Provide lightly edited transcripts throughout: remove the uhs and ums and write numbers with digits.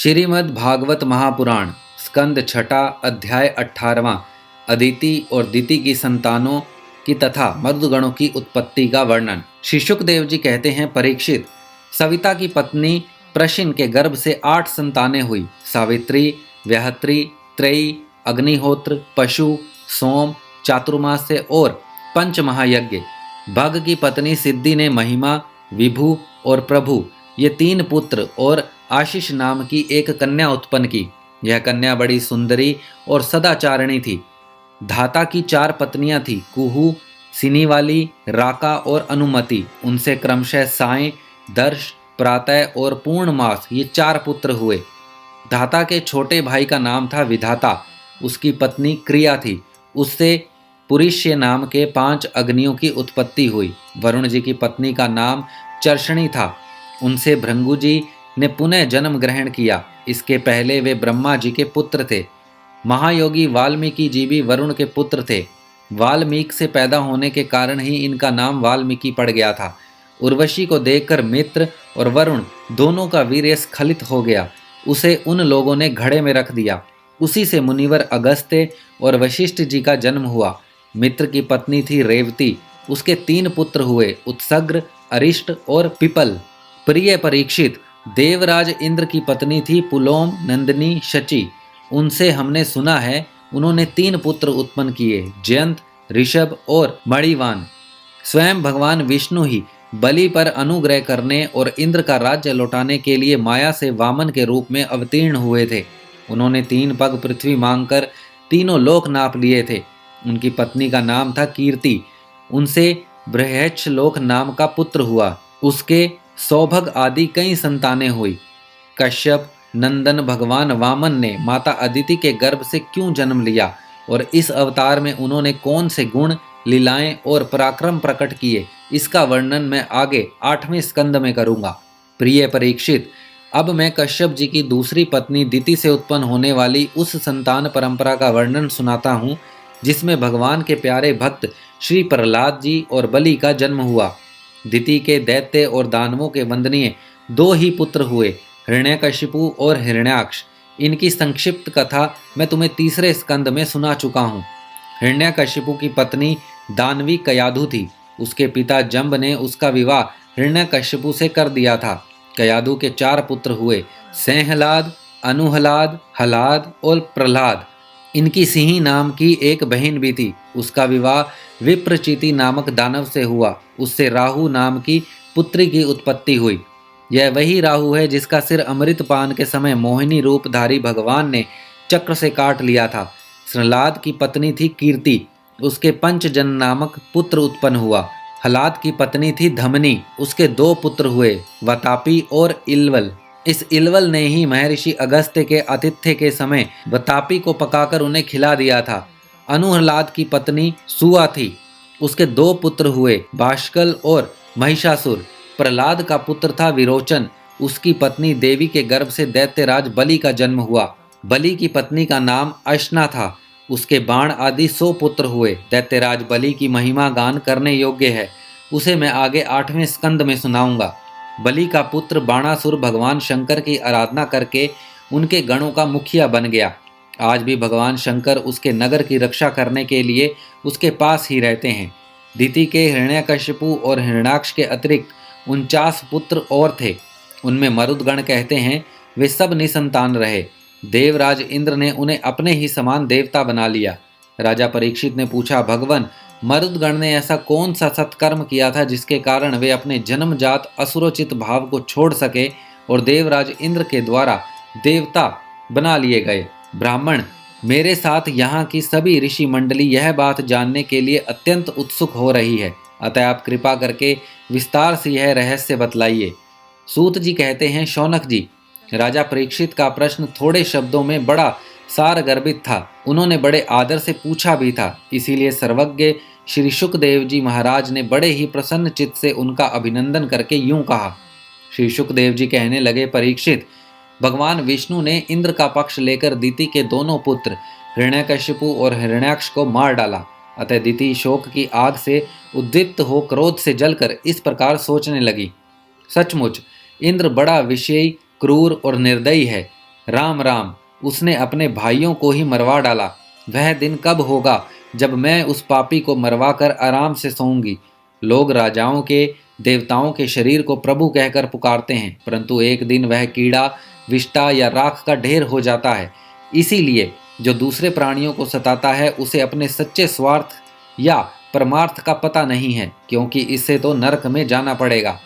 श्रीमद् भागवत महापुराण स्कंद छठा अध्याय 18वां अदिति और दिति की संतानों की तथा मरुदगणों की उत्पत्ति का वर्णन। श्री शुकदेव जी कहते हैं, परीक्षित, सविता की पत्नी प्रशिन के गर्भ से 8 संतानें हुई। सावित्री, व्याहत्री, त्रयी, अग्निहोत्र, पशु, सोम, चातुर्मास्य और पंच महायज्ञ। भग की पत्नी सिद्धि ने महिमा, विभु और प्रभु ये 3 पुत्र और आशीष नाम की एक कन्या उत्पन्न की। यह कन्या बड़ी सुंदरी और सदाचारिणी थी। धाता की 4 पत्नियां थी, कुहू, सिनीवाली, राका और अनुमति। उनसे क्रमशः साय, दर्श, प्रातः और पूर्णमास ये 4 पुत्र हुए। धाता के छोटे भाई का नाम था विधाता, उसकी पत्नी क्रिया थी। उससे पुरुष्य नाम के 5 अग्नियों की उत्पत्ति हुई। वरुण जी की पत्नी का नाम चर्षणी था। उनसे भृंगु जी ने पुनः जन्म ग्रहण किया। इसके पहले वे ब्रह्मा जी के पुत्र थे। महायोगी वाल्मीकि जी भी वरुण के पुत्र थे। वाल्मीकि से पैदा होने के कारण ही इनका नाम वाल्मीकि पड़ गया था। उर्वशी को देखकर मित्र और वरुण दोनों का वीर्य स्खलित हो गया। उसे उन लोगों ने घड़े में रख दिया। उसी से मुनिवर अगस्त्य और वशिष्ठ जी का जन्म हुआ। मित्र की पत्नी थी रेवती। उसके 3 पुत्र हुए, उत्सग्र, अरिष्ट और पिपल। प्रिय परीक्षित, देवराज इंद्र की पत्नी थी पुलोम, नंदिनी, शची। उनसे हमने सुना है उन्होंने 3 पुत्र उत्पन्न किए, जयंत, ऋषभ और मणिवान। स्वयं भगवान विष्णु ही बलि पर अनुग्रह करने और इंद्र का राज्य लौटाने के लिए माया से वामन के रूप में अवतीर्ण हुए थे। उन्होंने 3 पग पृथ्वी मांगकर तीनों लोक नाप लिए थे। उनकी पत्नी का नाम था कीर्ति। उनसे बृहच्छलोक नाम का पुत्र हुआ। उसके सौभग आदि कई संतानें हुई। कश्यप नंदन भगवान वामन ने माता अदिति के गर्भ से क्यों जन्म लिया और इस अवतार में उन्होंने कौन से गुण, लीलाएं और पराक्रम प्रकट किए, इसका वर्णन मैं आगे 8वें स्कंद में करूंगा। प्रिय परीक्षित, अब मैं कश्यप जी की दूसरी पत्नी दिति से उत्पन्न होने वाली उस संतान परंपरा का वर्णन सुनाता हूँ जिसमें भगवान के प्यारे भक्त श्री प्रहलाद जी और बलि का जन्म हुआ। दिति के दैत्य और दानवों के वंदनीय 2 ही पुत्र हुए, हिरण्यकशिपु और हिरण्याक्ष। इनकी संक्षिप्त कथा मैं तुम्हें 3रे स्कंद में सुना चुका हूँ। हिरण्यकशिपु की पत्नी दानवी कयाधु थी। उसके पिता जंब ने उसका विवाह हिरण्यकशिपु से कर दिया था। कयाधु के 4 पुत्र हुए, सेहलाद, अनुहलाद, हलाद और प्रहलाद। इनकी सिंही नाम की एक बहन भी थी। उसका विवाह विप्रचिति नामक दानव से हुआ। उससे राहु नाम की पुत्री की उत्पत्ति हुई। यह वही राहु है जिसका सिर अमृतपान के समय मोहिनी रूपधारी भगवान ने चक्र से काट लिया था। प्रहलाद की पत्नी थी कीर्ति। उसके पंचजन नामक पुत्र उत्पन्न हुआ। हलाद की पत्नी थी धमनी। उसके 2 पुत्र हुए, वतापी और इल्वल। इस इल्वल ने ही महर्षि अगस्त्य के आतिथ्य के समय वतापी को पकाकर उन्हें खिला दिया था। अनुहलाद की पत्नी सुआ थी। उसके 2 पुत्र हुए, बाष्कल और महिषासुर। प्रहलाद का पुत्र था विरोचन। उसकी पत्नी देवी के गर्भ से दैत्यराज बलि का जन्म हुआ। बलि की पत्नी का नाम अश्ना था। उसके बाण आदि 100 पुत्र हुए। दैत्यराज बलि की महिमा गान करने योग्य है। उसे मैं आगे 8वें स्कंद में सुनाऊंगा। बलि का पुत्र बाणासुर भगवान शंकर की आराधना करके उनके गणों का मुखिया बन गया। आज भी भगवान शंकर उसके नगर की रक्षा करने के लिए उसके पास ही रहते हैं। दिति के हिरण्यकशिपु और हिरण्याक्ष के अतिरिक्त 49 पुत्र और थे। उनमें मरुदगण कहते हैं वे सब निसंतान रहे। देवराज इंद्र ने उन्हें अपने ही समान देवता बना लिया। राजा परीक्षित ने पूछा, भगवान, मरुदगण ने ऐसा कौन सा सत्कर्म किया था जिसके कारण वे अपने जन्मजात असुरोचित भाव को छोड़ सके और देवराज इंद्र के द्वारा देवता बना लिए गए? ब्राह्मण, मेरे साथ यहाँ की सभी ऋषि मंडली यह बात जानने के लिए अत्यंत उत्सुक हो रही है, अतः आप कृपा करके विस्तार से यह रहस्य बतलाइए। सूत जी कहते हैं, शौनक जी, राजा परीक्षित का प्रश्न थोड़े शब्दों में बड़ा सारगर्भित था। उन्होंने बड़े आदर से पूछा भी था, इसीलिए सर्वज्ञ श्री शुकदेव जी महाराज ने बड़े ही प्रसन्न चित्त से उनका अभिनंदन करके यूं कहा। श्री शुकदेव जी कहने लगे, परीक्षित, भगवान विष्णु ने इंद्र का पक्ष लेकर दिति के दोनों पुत्र हिरण्यकशिपु और हिरण्याक्ष को मार डाला। अतः दिति शोक की आग से उद्दीप्त हो क्रोध से जलकर इस प्रकार सोचने लगी, सचमुच इंद्र बड़ा विषयी, क्रूर और निर्दयी है। राम राम, उसने अपने भाइयों को ही मरवा डाला। वह दिन कब होगा जब मैं उस पापी को मरवा कर आराम से सोऊंगी। लोग राजाओं के, देवताओं के शरीर को प्रभु कहकर पुकारते हैं, परंतु एक दिन वह कीड़ा, विष्टा या राख का ढेर हो जाता है। इसीलिए जो दूसरे प्राणियों को सताता है उसे अपने सच्चे स्वार्थ या परमार्थ का पता नहीं है, क्योंकि इससे तो नरक में जाना पड़ेगा।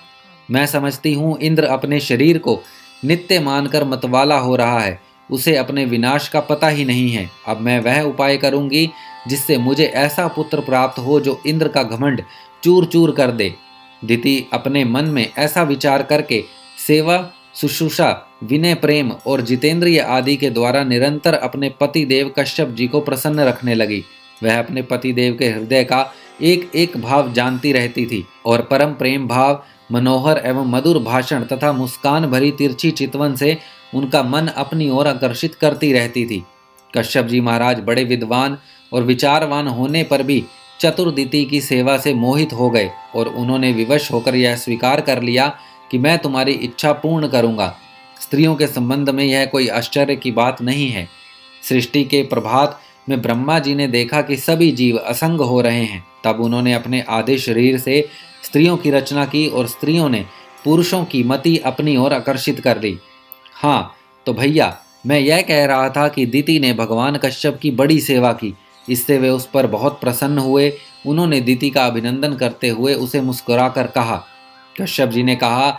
मैं समझती हूँ इंद्र अपने शरीर को नित्य मानकर मतवाला हो रहा है, उसे अपने विनाश का पता ही नहीं है। अब मैं वह उपाय करूंगी जिससे मुझे ऐसा पुत्र प्राप्त हो जो इंद्र का घमंड चूर चूर कर दे। दिति अपने मन में ऐसा विचार करके सेवा, शुश्रूषा, विनय, प्रेम और जितेंद्रिय आदि के द्वारा निरंतर अपने पति देव कश्यप जी को प्रसन्न रखने लगी। वह अपने पति देव के हृदय का एक एक भाव जानती रहती थी और परम प्रेम भाव, मनोहर एवं मधुर भाषण तथा मुस्कान भरी तिरछी चितवन से उनका मन अपनी ओर आकर्षित करती रहती थी। कश्यप जी महाराज बड़े विद्वान और विचारवान होने पर भी चतुर्दिति की सेवा से मोहित हो गए और उन्होंने विवश होकर यह स्वीकार कर लिया कि मैं तुम्हारी इच्छा पूर्ण करूंगा। स्त्रियों के संबंध में यह कोई आश्चर्य की बात नहीं है। सृष्टि के प्रभात में ब्रह्मा जी ने देखा कि सभी जीव असंग हो रहे हैं। तब उन्होंने अपने आधे शरीर से स्त्रियों की रचना की और स्त्रियों ने पुरुषों की मति अपनी ओर आकर्षित कर ली। हाँ तो भैया, मैं यह कह रहा था कि दिति ने भगवान कश्यप की बड़ी सेवा की, इससे वे उस पर बहुत प्रसन्न हुए। उन्होंने दिति का अभिनंदन करते हुए उसे मुस्कुराकर कहा। कश्यप जी ने कहा,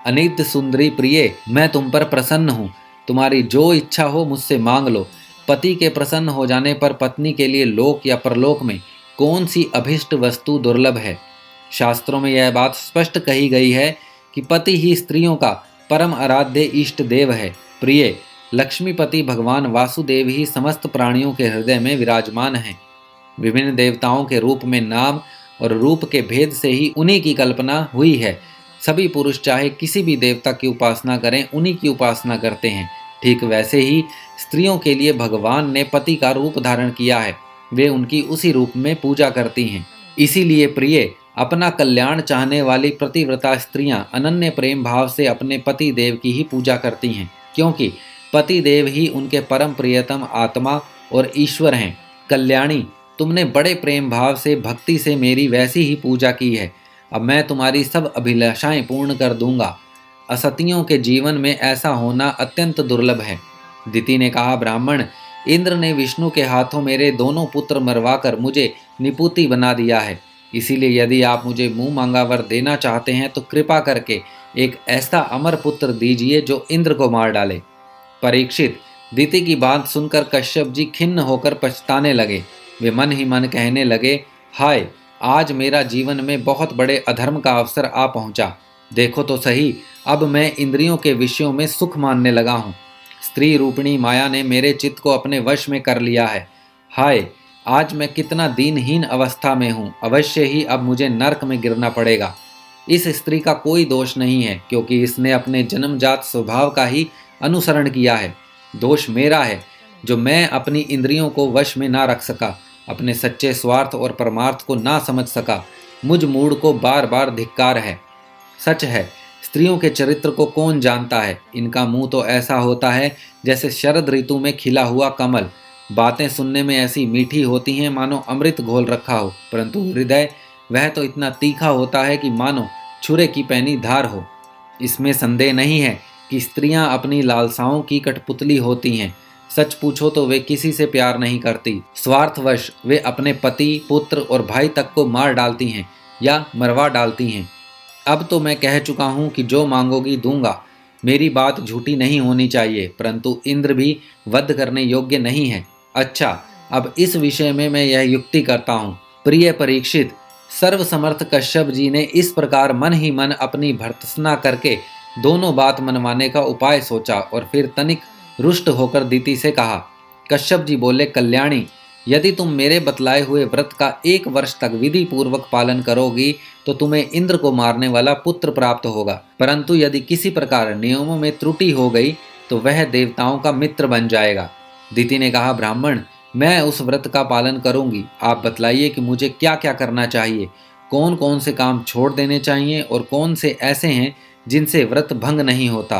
अनित्य सुंदरी प्रिय, मैं तुम पर प्रसन्न हूँ। तुम्हारी जो इच्छा हो मुझसे मांग लो। पति के प्रसन्न हो जाने पर पत्नी के लिए लोक या परलोक में कौन सी अभिष्ट वस्तु दुर्लभ है। शास्त्रों में यह बात स्पष्ट कही गई है कि पति ही स्त्रियों का परम आराध्य इष्ट देव है। प्रिय, लक्ष्मीपति भगवान वासुदेव ही समस्त प्राणियों के हृदय में विराजमान हैं। विभिन्न देवताओं के रूप में नाम और रूप के भेद से ही उन्हीं की कल्पना हुई है। सभी पुरुष चाहे किसी भी देवता की उपासना करें, उन्हीं की उपासना करते हैं। ठीक वैसे ही स्त्रियों के लिए भगवान ने पति का रूप धारण किया है, वे उनकी उसी रूप में पूजा करती हैं। इसीलिए प्रिय, अपना कल्याण चाहने वाली प्रतिव्रता स्त्रियां अनन्य प्रेम भाव से अपने पति देव की ही पूजा करती हैं, क्योंकि पति देव ही उनके परम प्रियतम आत्मा और ईश्वर हैं। कल्याणी, तुमने बड़े प्रेम भाव से भक्ति से मेरी वैसी ही पूजा की है। अब मैं तुम्हारी सब अभिलाषाएं पूर्ण कर दूंगा। असतियों के जीवन में ऐसा होना अत्यंत दुर्लभ है। दिति ने कहा, ब्राह्मण, इंद्र ने विष्णु के हाथों मेरे दोनों पुत्र मरवाकर मुझे निपुति बना दिया है। इसीलिए यदि आप मुझे मुंह मांगा वर देना चाहते हैं तो कृपा करके एक ऐसा अमर पुत्र दीजिए जो इंद्र को मार डाले। परीक्षित, दिति की बात सुनकर कश्यप जी खिन्न होकर पछताने लगे। वे मन ही मन कहने लगे, हाय, आज मेरा जीवन में बहुत बड़े अधर्म का अवसर आ पहुंचा। देखो तो सही, अब मैं इंद्रियों के विषयों में सुख मानने लगा हूँ। स्त्री रूपिणी माया ने मेरे चित्त को अपने वश में कर लिया है। हाय, आज मैं कितना दीनहीन अवस्था में हूँ। अवश्य ही अब मुझे नरक में गिरना पड़ेगा। इस स्त्री का कोई दोष नहीं है, क्योंकि इसने अपने जन्मजात स्वभाव का ही अनुसरण किया है। दोष मेरा है जो मैं अपनी इंद्रियों को वश में ना रख सका, अपने सच्चे स्वार्थ और परमार्थ को ना समझ सका। मुझ मूढ़ को बार बार धिक्कार है। सच है, स्त्रियों के चरित्र को कौन जानता है। इनका मुंह तो ऐसा होता है जैसे शरद ऋतु में खिला हुआ कमल। बातें सुनने में ऐसी मीठी होती हैं मानो अमृत घोल रखा हो, परंतु हृदय वह तो इतना तीखा होता है कि मानो छुरे की पैनी धार हो। इसमें संदेह नहीं है कि स्त्रियां अपनी लालसाओं की कठपुतली होती हैं। सच पूछो तो वे किसी से प्यार नहीं करती। स्वार्थवश वे अपने पति, पुत्र और भाई तक को मार डालती हैं या मरवा डालती हैं। अब तो मैं कह चुका हूँ कि जो मांगोगी दूंगा। मेरी बात झूठी नहीं होनी चाहिए, परंतु इंद्र भी वध करने योग्य नहीं है। अच्छा, अब इस विषय में मैं यह युक्ति करता हूँ। प्रिय परीक्षित, सर्वसमर्थ कश्यप जी ने इस प्रकार मन ही मन अपनी भर्त्सना करके दोनों बात मनवाने का उपाय सोचा और फिर तनिक रुष्ट होकर दिति से कहा। कश्यप जी बोले, कल्याणी, यदि तुम मेरे बतलाए हुए व्रत का 1 वर्ष तक विधि पूर्वक पालन करोगी तो तुम्हें इंद्र को मारने वाला पुत्र प्राप्त होगा, परंतु यदि किसी प्रकार नियमों में त्रुटि हो गई तो वह देवताओं का मित्र बन जाएगा। दिति ने कहा, ब्राह्मण, मैं उस व्रत का पालन करूंगी। आप बतलाइए कि मुझे क्या क्या करना चाहिए, कौन कौन से काम छोड़ देने चाहिए और कौन से ऐसे हैं जिनसे व्रत भंग नहीं होता।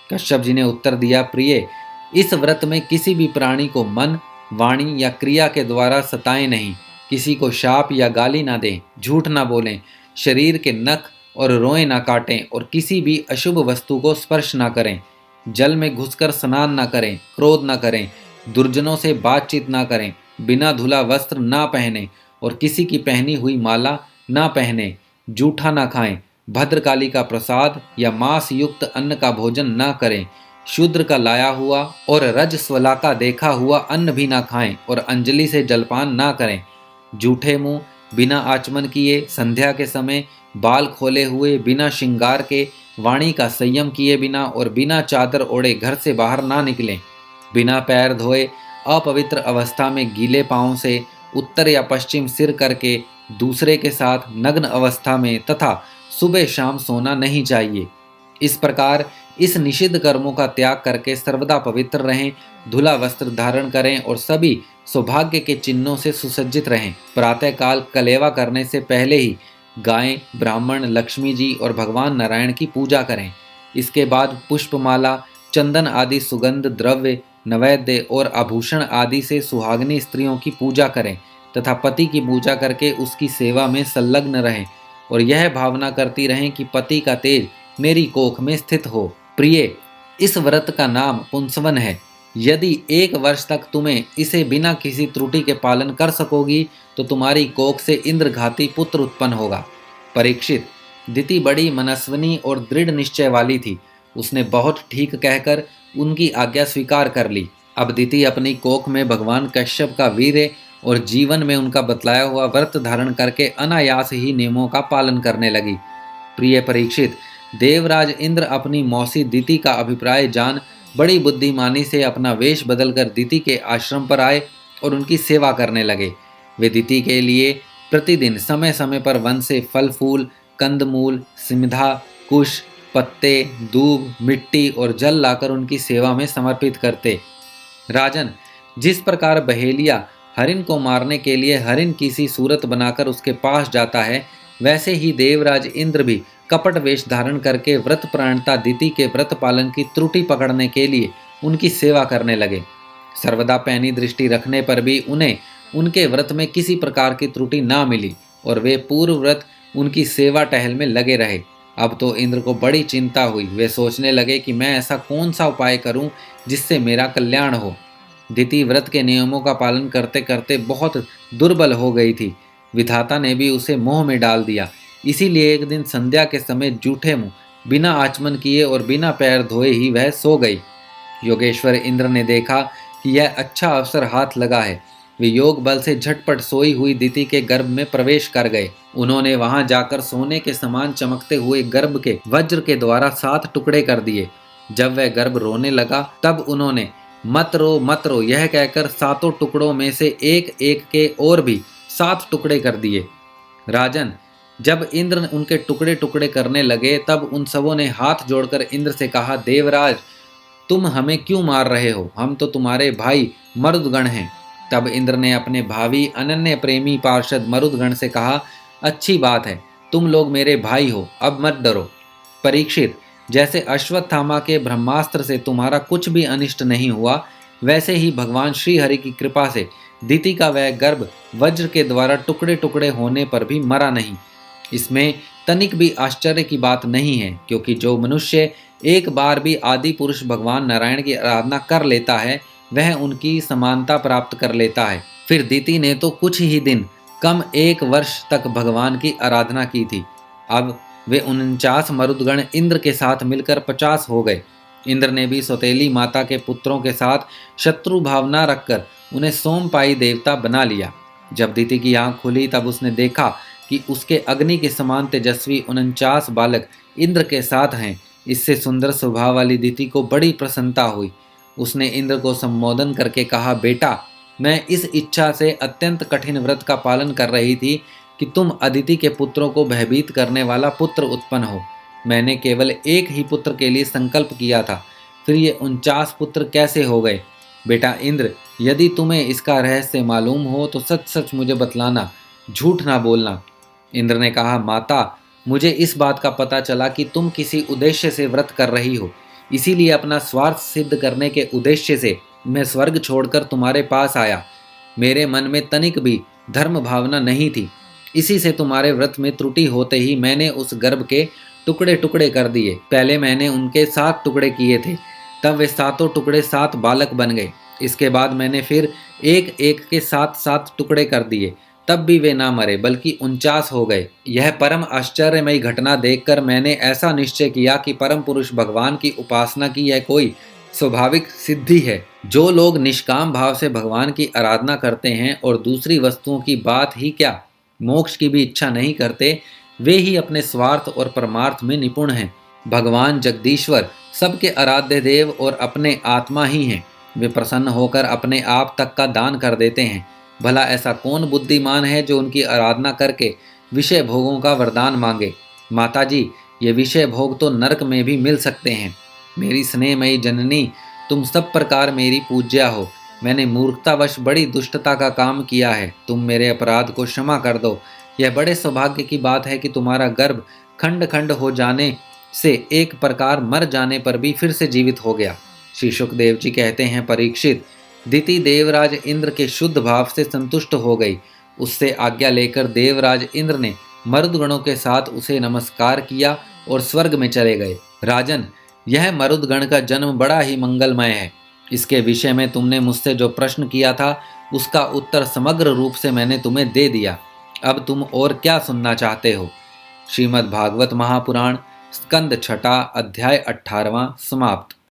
कश्यप जी ने उत्तर दिया, प्रिय, इस व्रत में किसी भी प्राणी को मन, वाणी या क्रिया के द्वारा सताएं नहीं, किसी को शाप या गाली ना दें, झूठ ना बोलें, शरीर के नख और रोएं ना काटें और किसी भी अशुभ वस्तु को स्पर्श ना करें, जल में घुसकर स्नान ना करें, क्रोध ना करें, दुर्जनों से बातचीत ना करें, बिना धुला वस्त्र ना पहने और किसी की पहनी हुई माला ना पहने, जूठा ना खाएं, भद्रकाली का प्रसाद या मांस युक्त अन्न का भोजन ना करें, शूद्र का लाया हुआ और रजस्वला का देखा हुआ अन्न भी ना खाएं और अंजलि से जलपान ना करें, जूठे मुंह, बिना आचमन किए, संध्या के समय बाल खोले हुए, बिना श्रृंगार के, वाणी का संयम किए बिना और बिना चादर ओढ़े घर से बाहर ना निकलें, बिना पैर धोए, अपवित्र अवस्था में गीले पांवों से उत्तर या पश्चिम सिर करके दूसरे के साथ नग्न अवस्था में तथा सुबह शाम सोना नहीं चाहिए। इस प्रकार इस निषिद्ध कर्मों का त्याग करके सर्वदा पवित्र रहें, धुला वस्त्र धारण करें और सभी सौभाग्य के चिन्हों से सुसज्जित रहें। प्रातःकाल कलेवा करने से पहले ही गायें, ब्राह्मण, लक्ष्मी जी और भगवान नारायण की पूजा करें। इसके बाद पुष्पमाला, चंदन आदि सुगंध द्रव्य, नैवेद्य और आभूषण आदि से सुहागिनी स्त्रियों की पूजा करें तथा पति की पूजा करके उसकी सेवा में संलग्न रहें और यह भावना करती रहें कि पति का तेज मेरी कोख में स्थित हो। प्रिय, इस व्रत का नाम पुंसवन है। यदि 1 वर्ष तक तुम्हें इसे बिना किसी त्रुटि के पालन कर सकोगी तो तुम्हारी कोख से इंद्रघाती पुत्र उत्पन्न होगा। परीक्षित, दिति बड़ी मनस्विनी और दृढ़ निश्चय वाली थी। उसने बहुत ठीक कहकर उनकी आज्ञा स्वीकार कर ली। अब दिति अपनी कोख में भगवान कश्यप का वीर्य और जीवन में उनका बतलाया हुआ व्रत धारण करके अनायास ही नियमों का पालन करने लगी। प्रिय परीक्षित, देवराज इंद्र अपनी मौसी दिति का अभिप्राय जान बड़ी बुद्धिमानी से अपना वेश बदलकर दिति के आश्रम पर आए और उनकी सेवा करने लगे। वे दिति के लिए प्रतिदिन समय समय पर वन से फल फूल, कंदमूल, सिमधा, कुश, पत्ते, दूब, मिट्टी और जल लाकर उनकी सेवा में समर्पित करते। राजन, जिस प्रकार बहेलिया हरिण को मारने के लिए हरिण की सी सूरत बनाकर उसके पास जाता है, वैसे ही देवराज इंद्र भी कपट वेश धारण करके व्रतपरायणता दिति के व्रत पालन की त्रुटि पकड़ने के लिए उनकी सेवा करने लगे। सर्वदा पैनी दृष्टि रखने पर भी उन्हें उनके व्रत में किसी प्रकार की त्रुटि ना मिली और वे पूर्व व्रत उनकी सेवा टहल में लगे रहे। अब तो इंद्र को बड़ी चिंता हुई। वे सोचने लगे कि मैं ऐसा कौन सा उपाय करूं जिससे मेरा कल्याण हो। दिति व्रत के नियमों का पालन करते करते बहुत दुर्बल हो गई थी। विधाता ने भी उसे मोह में डाल दिया। इसीलिए एक दिन संध्या के समय जूठे मुंह, बिना आचमन किए और बिना पैर धोए ही वह सो गई। योगेश्वर इंद्र ने देखा कि यह अच्छा अवसर हाथ लगा है। वे योग बल से झटपट सोई हुई दिति के गर्भ में प्रवेश कर गए। उन्होंने वहां जाकर सोने के समान चमकते हुए गर्भ के वज्र के द्वारा 7 टुकड़े कर दिए। जब वह गर्भ रोने लगा तब उन्होंने मत रो यह कहकर 7 टुकड़ों में से एक एक के और भी 7 टुकड़े कर दिए। राजन, जब इंद्र उनके टुकड़े टुकड़े करने लगे तब उन सबों ने हाथ जोड़कर इंद्र से कहा, देवराज, तुम हमें क्यों मार रहे हो? हम तो तुम्हारे भाई मरुदगण हैं। तब इंद्र ने अपने भावी अनन्य प्रेमी पार्षद मरुदगण से कहा, अच्छी बात है, तुम लोग मेरे भाई हो, अब मत डरो। परीक्षित, जैसे अश्वत्थामा के ब्रह्मास्त्र से तुम्हारा कुछ भी अनिष्ट नहीं हुआ, वैसे ही भगवान श्री हरि की कृपा से दिति का वह गर्भ वज्र के द्वारा टुकड़े टुकड़े होने पर भी मरा नहीं। इसमें तनिक भी आश्चर्य की बात नहीं है, क्योंकि जो मनुष्य एक बार भी आदि पुरुष भगवान नारायण की आराधना कर लेता है वह उनकी समानता प्राप्त कर लेता है। फिर दिति ने तो कुछ ही दिन कम 1 वर्ष तक भगवान की आराधना की थी। अब वे 49 मरुदगण इंद्र के साथ मिलकर 50 हो गए। इंद्र ने भी सौतेली माता के पुत्रों के साथ शत्रु भावना रखकर उन्हें सोमपाई देवता बना लिया। जब दिति की आंख खुली तब उसने देखा कि उसके अग्नि के समान तेजस्वी 49 बालक इंद्र के साथ हैं। इससे सुंदर स्वभाव वाली दिति को बड़ी प्रसन्नता हुई। उसने इंद्र को संबोधन करके कहा, बेटा, मैं इस इच्छा से अत्यंत कठिन व्रत का पालन कर रही थी कि तुम अदिति के पुत्रों को भयभीत करने वाला पुत्र उत्पन्न हो। मैंने केवल एक ही पुत्र के लिए संकल्प किया था, फिर ये 49 पुत्र कैसे हो गए? बेटा इंद्र, यदि तुम्हें इसका रहस्य मालूम हो तो सच सच मुझे बतलाना, झूठ ना बोलना। इंद्र ने कहा, माता, मुझे इस बात का पता चला कि तुम किसी उद्देश्य से व्रत कर रही हो। इसीलिए अपना स्वार्थ सिद्ध करने के उद्देश्य से मैं स्वर्ग छोड़कर तुम्हारे पास आया। मेरे मन में तनिक भी धर्म भावना नहीं थी। इसी से तुम्हारे व्रत में त्रुटि होते ही मैंने उस गर्भ के टुकड़े टुकड़े कर दिए। पहले मैंने उनके 7 टुकड़े किए थे, तब वे सातों टुकड़े 7 बालक बन गए। इसके बाद मैंने फिर एक एक के 7 टुकड़े कर दिए, तब भी वे ना मरे बल्कि 49 हो गए। यह परम आश्चर्यमयी घटना देखकर मैंने ऐसा निश्चय किया कि परम पुरुष भगवान की उपासना की यह कोई स्वाभाविक सिद्धि है। जो लोग निष्काम भाव से भगवान की आराधना करते हैं और दूसरी वस्तुओं की बात ही क्या, मोक्ष की भी इच्छा नहीं करते, वे ही अपने स्वार्थ और परमार्थ में निपुण हैं। भगवान जगदीश्वर सबके आराध्य देव और अपने आत्मा ही हैं। वे प्रसन्न होकर अपने आप तक का दान कर देते हैं। भला ऐसा कौन बुद्धिमान है जो उनकी आराधना करके विषय भोगों का वरदान मांगे। माताजी, ये विषय भोग तो नरक में भी मिल सकते हैं। मेरी स्नेहमयी जननी, तुम सब प्रकार मेरी पूज्या हो। मैंने मूर्खतावश बड़ी दुष्टता का काम किया है। तुम मेरे अपराध को क्षमा कर दो। यह बड़े सौभाग्य की बात है कि तुम्हारा गर्भ खंड खंड हो जाने से एक प्रकार मर जाने पर भी फिर से जीवित हो गया। श्री शुकदेव जी कहते हैं, परीक्षित, दिति देवराज इंद्र के शुद्ध भाव से संतुष्ट हो गई। उससे आज्ञा लेकर देवराज इंद्र ने मरुदगणों के साथ उसे नमस्कार किया और स्वर्ग में चले गए। राजन, यह मरुदगण का जन्म बड़ा ही मंगलमय है। इसके विषय में तुमने मुझसे जो प्रश्न किया था उसका उत्तर समग्र रूप से मैंने तुम्हें दे दिया। अब तुम और क्या सुनना चाहते हो? श्रीमद् भागवत महापुराण स्कंद 6 अध्याय 18 समाप्त।